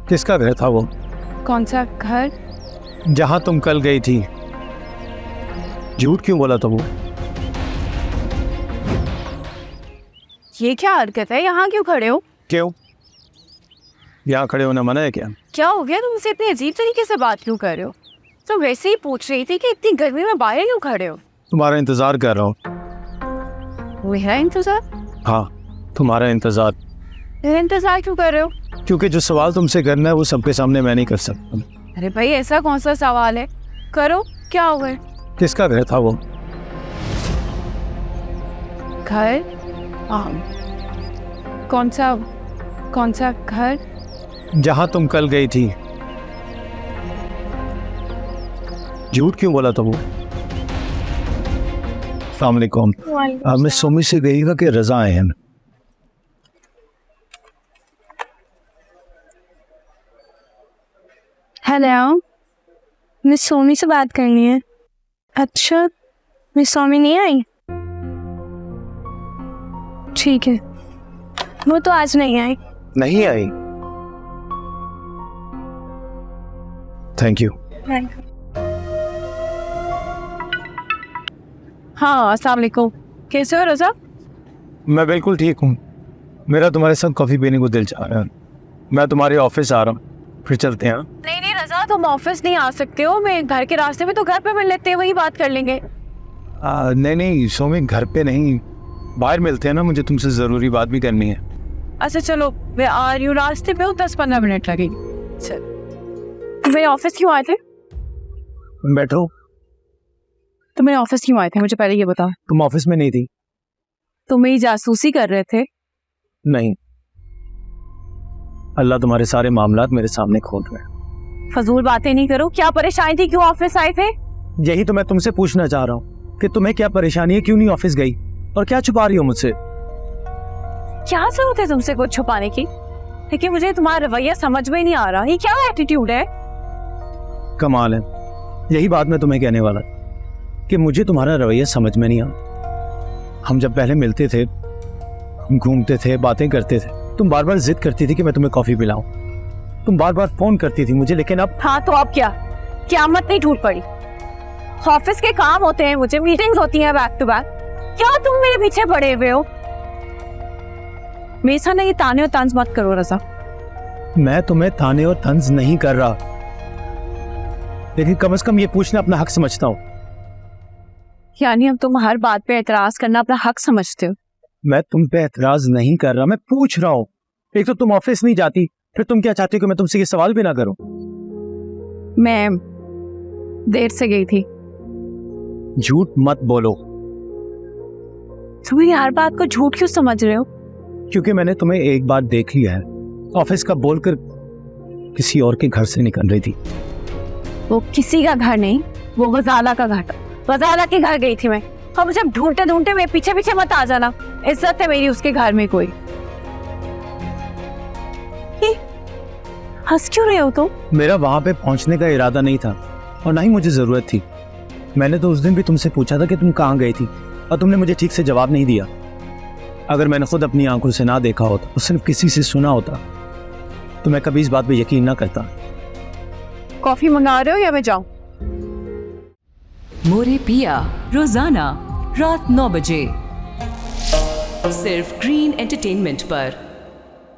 किसका घर था वो? कौन सा घर? जहाँ तुम कल गई थी। झूठ क्यों बोला था वो? ये क्या हरकत है? यहाँ क्यों खड़े हो? क्यों? यहाँ खड़े होना मना है क्या? क्या हो गया? तुमसे इतने अजीब तरीके से बात क्यों कर रहे हो? तो वैसे ही पूछ रही थी कि इतनी गर्मी में बाहर क्यों खड़े हो? तुम्हारा इंतजार कर रहा हूँ। मेरा इंतजार? हाँ, तुम्हारा इंतजार। मेरा इंतजार क्यों कर रहे हो? क्योंकि जो सवाल तुमसे करना है वो सबके सामने मैं नहीं कर सकता। अरे भाई, ऐसा कौन सा सवाल है? करो, क्या हो गया? किसका घर था वो? घर? कौन सा घर? जहाँ तुम कल गई थी। झूठ क्यों बोला था वो? अस्सलाम वालेकुम। मैं सोमी से गईगा कि रजा आए हैं। हेलो, मिस सोमी से बात करनी है। अच्छा, मिस सोमी नहीं आई? ठीक है, वो तो आज नहीं आई। नहीं आई? Thank you. हाँ, अस्सलाम वालेकुम। कैसे हो रज़ा? मैं बिल्कुल ठीक हूँ। मेरा तुम्हारे साथ कॉफ़ी पीने को दिल चाह रहा है। मैं तुम्हारे ऑफिस आ रहा हूँ, फिर चलते हैं। नहीं रज़ा, तुम ऑफिस नहीं आ सकते हो। मैं घर के रास्ते में, तो घर पे मिल लेते हैं, वही बात कर लेंगे। नहीं सोमी, घर पे नहीं, बाहर मिलते हैं ना, मुझे तुमसे ज़रूरी बात भी करनी है। अच्छा चलो, मैं आ रही हूँ। रास्ते पे हूँ, 10-15 मिनट लगेगी। चल, मेरे ऑफिस क्यों आए थे? बैठो। तो मेरे ऑफिस क्यों आए थे, मुझे पहले ये बता। तुम ऑफिस में नहीं थी? तुम मेरी जासूसी कर रहे थे? नहीं, अल्लाह तुम्हारे सारे मामलात मेरे सामने खोल रहे हैं। फजूल बातें नहीं करो। क्या परेशानी थी, क्यों ऑफिस आए थे? यही तो मैं तुमसे पूछना चाह रहा हूँ कि तुम्हें क्या परेशानी है, क्यों नहीं ऑफिस गई और क्या छुपा रही हो मुझसे? क्या जरूरत है तुमसे कुछ छुपाने की? लेकिन मुझे तुम्हारा रवैया समझ में नहीं आ रहा। ये क्या एटीट्यूड है? कमाल है, यही बात मैं तुम्हें कहने वाला था कि मुझे तुम्हारा रवैया समझ में नहीं आ। हम जब पहले मिलते थे, हम घूमते थे, बातें करते थे, तुम बार बार जिद करती थी कि मैं तुम्हें कॉफी पिलाऊं, तुम बार बार फोन करती थी मुझे, लेकिन अब। हाँ तो अब क्या? क़यामत नहीं टूट पड़ी? ऑफिस के काम होते हैं, मुझे मीटिंग्स होती हैं बैक टू बैक। क्या तुम मेरे पीछे पड़े हुए हो? मेरे साथ ये ताने और तंज मत करो रज़ा। मैं तुम्हें ताने और तंज नहीं कर रहा, लेकिन कम से कम ये पूछना अपना हक समझता हूँ। यानी अब तुम हर बात पे एतराज करना अपना हक समझते हो? मैं तुम पे एतराज नहीं कर रहा, मैं पूछ रहा हूँ। एक तो तुम ऑफिस नहीं जाती, फिर तुम क्या चाहती हो कि मैं तुमसे ये सवाल भी ना करूं? मैं देर से गई थी। झूठ मत बोलो। तुम हर बात को झूठ क्यों समझ रहे हो? क्योंकि मैंने तुम्हें एक बार देख लिया है, ऑफिस का बोलकर किसी और के घर से निकल रही थी। वो किसी का घर नहीं, वो गजाला का घर था। गजाला के घर गई थी मैं। अब मुझे ढूंढते ढूंढते मेरे पीछे पीछे मत आ जाना। इज्जत है मेरी उसके घर में कोई। हंस क्यों रहे हो तुम? मेरा वहां पे पहुंचने का इरादा नहीं था और ना ही मुझे जरूरत थी। मैंने तो उस दिन भी तुमसे पूछा था कि तुम कहाँ गई थी और तुमने मुझे ठीक से जवाब नहीं दिया। अगर मैंने खुद अपनी आंखों से ना देखा होता और सिर्फ किसी से सुना होता तो मैं कभी इस बात पे यकीन ना करता। कॉफी मंगा रहे हो या मैं जाऊं? मोरे पिया रोजाना रात 9 बजे सिर्फ ग्रीन एंटरटेनमेंट पर।